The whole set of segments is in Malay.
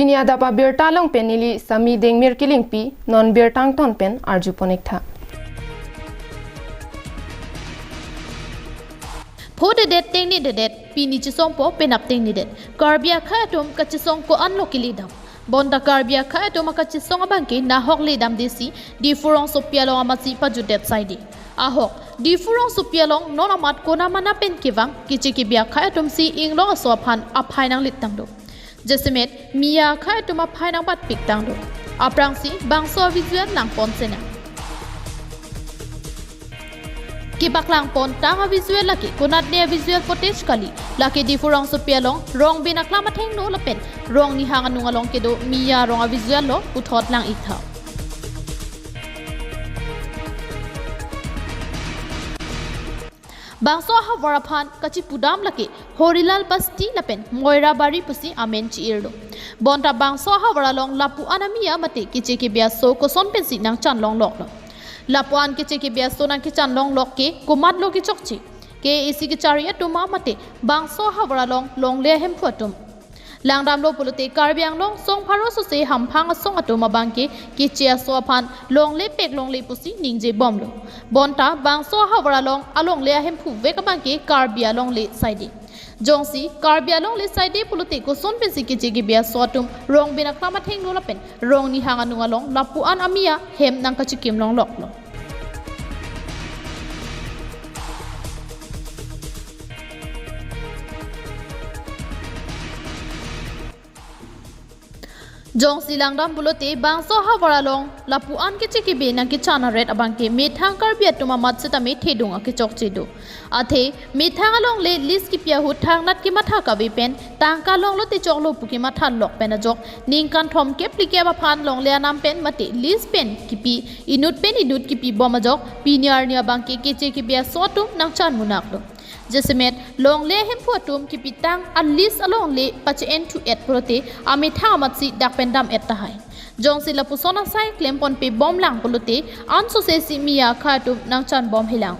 Pinia dapa bir talong pen nili sami deng mir kiling pi non bir tang ton pen arju ponik tha. Po de det teng ni de det pini chisong po penap teng ni det karbia kha atom ka chisong ko anlo kilidam bonda karbia kha atom ka chisong abangke na hok lidam desi di furong sopialong amasi pa judet saidi ahok di furong sopialong non amat ko na mana pen kiwang kichi kibia kha atom si inglong asophan aphai nang litang do jesemet mia kha atom aphai nang bat pik tang do aprang si bangso visual nang pon sena ki baklang pon tanga visual laki kunat ne visual footage kali laki di furong sopialong rong binakla matheng no lapen rong ni hang anung along kedo miya rong visual lo uthot lang itha bangso ha waraphan kachi pudam laki horilal basti lapen moira bari pusi amen chi irdo bonta bangso ha waralong lapu anamia mate kiche ke bia so ko son pensi nang chan long lok lo lapuan ke cheke biasto nang ke chanlong lok ke kumat lo ki chokchi ke isi ke charia tuma mate bangso hawara long le hem phuatum langdam lo polote karbiang long song pharo so se hamphang song atuma bangke ke chia so phan long le pek long le pusi ningje bom lo bonta bangso hawara long along le hem phu ve ka bangke karbia long le saidi jongsi karbia long le saidi polote ko son pensi ke cheke bia so atum rong bina klama theng lo lapen rong ni hanga nunga long lapuan amia hem nang ka chikim long lok lo jong silang dam bulote bangso hawara long lapuan ke cheke be nang ke chana red abangke methang karbia tuma mat seta me thedunga ke chokche do athe methang along le list ki pia hu thang nat ki matha ka be pen tangka long lo te chok lo pu ki matha lok pen ajok ning kan thom ke plike ba phan long le nam pen mate list pen ki pi inut ki pi bom ajok piniar nia bangke ke cheke bia sotum nang chan munak do jesemet long le hem photum ki pitang unleash along le pache n to 8 prote ame tha matsi dak pendam et tahai jong sila pusona sai claim pon pe bom lang polote an so se si mia khatu nang chan bom hilang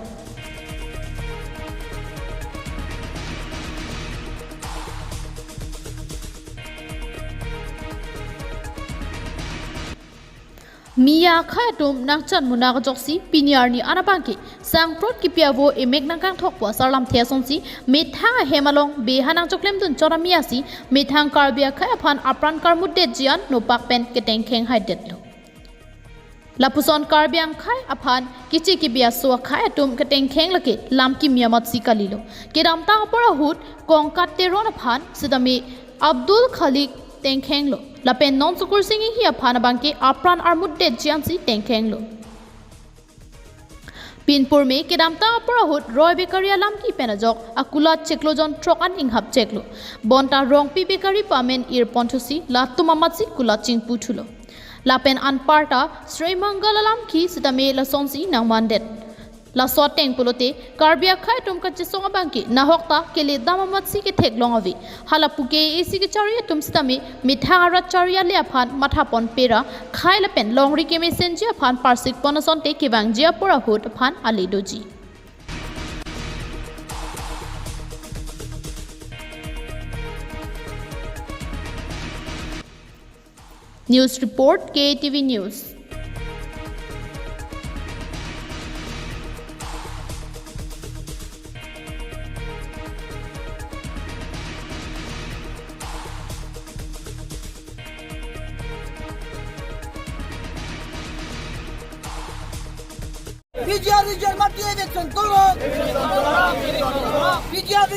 Mia khayatum nang chan muna ka joksi piniar ni anabangki sang prot ki piavo emek nang kang thok po sarlam the sonsi methang hemalong be hanang choklem dun chora mia si methang karbia khaya phan apran karmudde jian no pak pen keteng kheng haidet lo lapuson karbiang khai aphan kichi ki bia so khayatum keteng kheng lake lam ki mia mat si kalilo kedam ta pora hut kongkat te ron aphan sidami abdul khalik tengkheng lo lapen non sukur singi hi aphan bangke apran armudde jiansi tengkheng lo pinpur me kedamta parahut roy bekaria lam ki penajok akula cheklo jon trok an inghap cheklo bonta rong pi bekari pamen ir ponthusi latuma matsi kula chingpu thulo lapen an parta sri mangala lam ki sidame la sonsi nang mandet la soteng pulote karbia khai tum ka chisong bangki na hokta kele damamat si ke theklong avi halapuke esi ke charia tum stami mithara charia le aphan matha pon pera khai la pen longri ke messenger aphan parsik ponason te ke bangjia pura hot aphan alidoji news report KATV news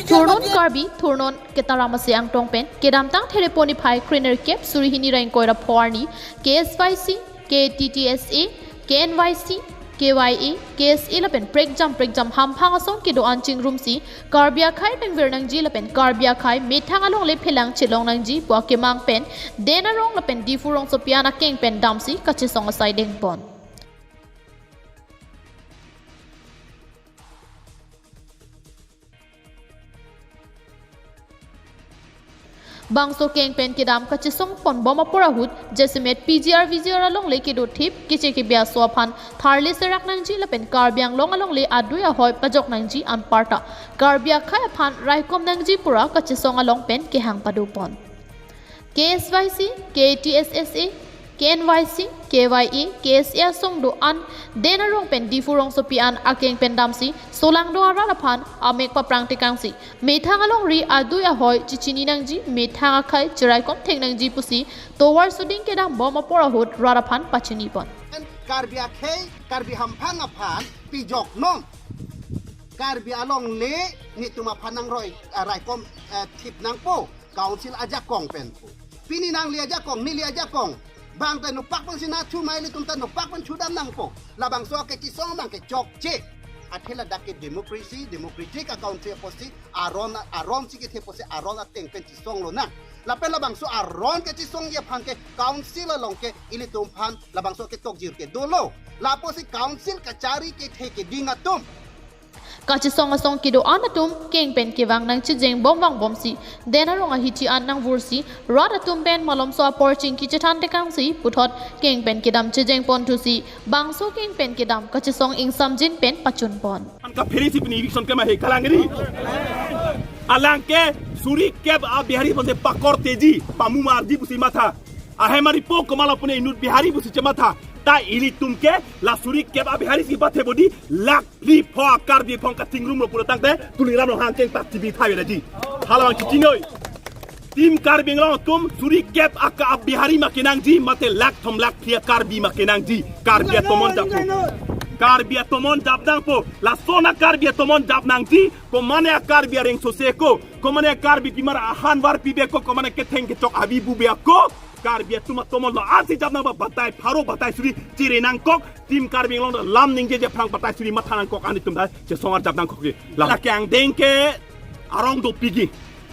Thurnon karbi thurnon ketarama se ang tongpen kedamtang thereponi phai kriner kep surihini rain koira pharni KSYC KTTSA KNYC KYA KSA lapen break jump hamphang asong kedo anching room si karbia khai bengver nang ji lapen karbia khai methang along le phelang chilong nang ji bwa kemang pen denarong lapen difurong sopiana keng pen damsi kachisong asai deng pon bangso keng pen kedam kachisong pon boma porahut jesimet PGR VGR along le kedo thip kiche ke bia sophan tharle serak nang ji lapen karbiang long along le aduya hoi pajok nang ji an parta karbia khai phan raikom nang ji pura kachisong along pen ke hang padu pon KSYC, KTSSA, KNYC, KYE, KSA song do an denarong pen difurong sopian akeng pendamsi solang do aralapan amek pa prangtikangsi methang along ri adu ya hoy chichini nangji methang khai chirai kom theng nangji pusi towar suding kedang bom apora hot rarapan pachini pon Karbi akhei karbi hampang apan pijok nom karbi along le ni tuma panang roi rai kom tip nang po council aja kong pen po pini nang li aja kong ni li aja kong bang ta nupak pang sina chu mai li tum ta nupak pang chudam nang po labang so ke kisong bang ke chok che athela dak democratic account che posi aron si ke the posi aron ateng pen kisong lo na lapel labang so aron ke kisong ye phang ke council long ke ili tum phan labang so ke tok jir ke dolo lapo si council kachari ke the ke dinga tum Kachisong asong kido anatum keng pen kewang nang chijeng bom wang bom si denarong a hichi an nang vursi rod atum pen malom so porching kichetan tekang si puthot keng pen kidam chijeng pon tu si bangso keng pen kidam kachisong ing samjin pen pachun pon ka pheri si pini eviction ke ma he kalangri alang ke suri keb a bihari bonde pakor teji pamu marji pusi matha ahe mari po komala pune inut bihari pusi chemata ta ili tumke la suri keb a bihari si bathe bodi lak pri pho kar bi phong ka tingrum lo pura tangte tuliram lo hangkeng ta tv thawe raji halawang chitinoi tim kar binglo tum suri keb aka a bihari makinang ji mate lak thom lak phia kar bi makinang ji kar bi tomon japu Karbia tomon jab nang po la sona karbia tomon jab nang ji ko mane karbia reng soseko ko mane karbi pimar ahan war pibe ko mane ke theng ke chok abibu be ko karbia tuma tomon lo asi jab nang ba batai pharo batai suri chire nang kok tim karbi long lam ning je phang batai suri matha nang kok ani tum da je songar jab nang kok la kyang deng ke arong do pigi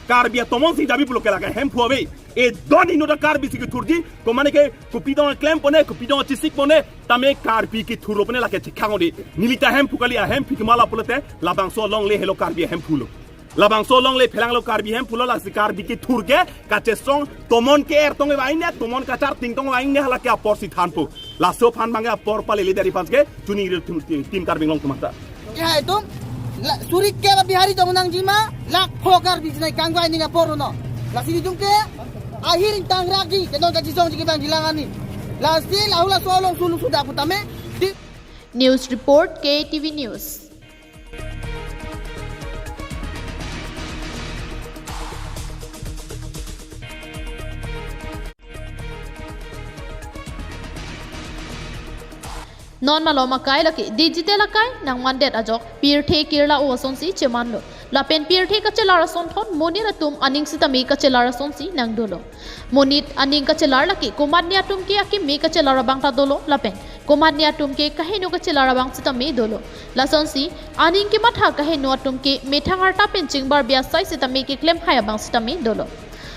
karbia tomon si jabi bloke la ka hem phuave e doni no da karbi si ke turji ko mane ke kupidon claim pone kupidon chisik pone tame karbi ki thuro pone la ke chikhang odi nilita hem phukali a hem phikmala polete labang so long le helo karbi hem phulo labang so long le phelang lo karbi hem phulo la si karbi ki thurge ka che song tomon ke er tong waine tomon ka char ting tong waine hala ke apor si than pu la so phan bange apor pale le dari pas ke chuni tim karbi long tumata ya itu suri ke bihari tong nang jima lak phokar bisnai kangwai ninga porono la sini jungke akhir tang ragi kenon ka jisong jiki bang dilangani lasti laula solong sulu sudah putame News Report KATV News non maloma kai laki digital akai nang mandet ajok pirthe kirla o son si chemanlo lapen pirthe ka chelara son thon monira tum aning sitami ka chelara son si nang dolo monit aning ka chelar laki kumadnia tum ki aki me ka chelara bangta dolo lapen kumadnia tum ke kahino ka chelara bang sitami dolo la son si aning ki matha kahino tum ke methangar ta penching bar bia sai sitami ke claim haya bang sitami dolo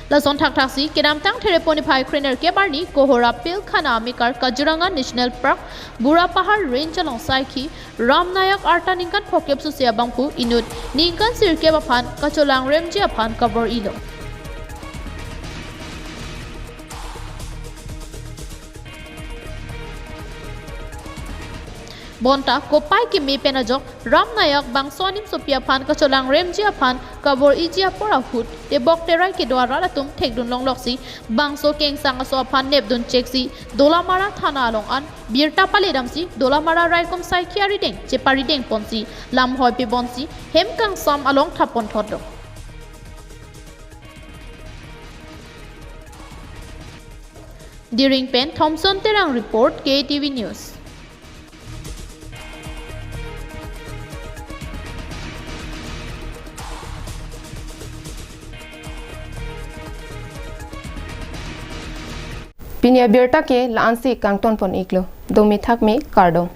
la son thak thak si kedam tang there poni phai trainer ke barni kohora pil khana mikar kajuranga national park bura pahar range along saiki ramnayak arta ningkan phokep su sia bangpu inut ningkan sirke baphan kacholang remji aphan cover ilo bonta kopai ki me penajok ramnayak bangsonim sopia phan kacholang remji aphan kabor ijia pora hut te bok terai ke dwara la tum thekdun long loksi bangso keng sang so phan nepdun cheksi dolamara thana long an birta pale damsi dolamara raikom sai khiari deng che pari deng ponsi lam hoi pe bonsi hemkang sam along thapon thodo during pen Thompson terang report KATV News Pinia Berta ke Lansi Kangton pon iklo, Domi thak me Kardo.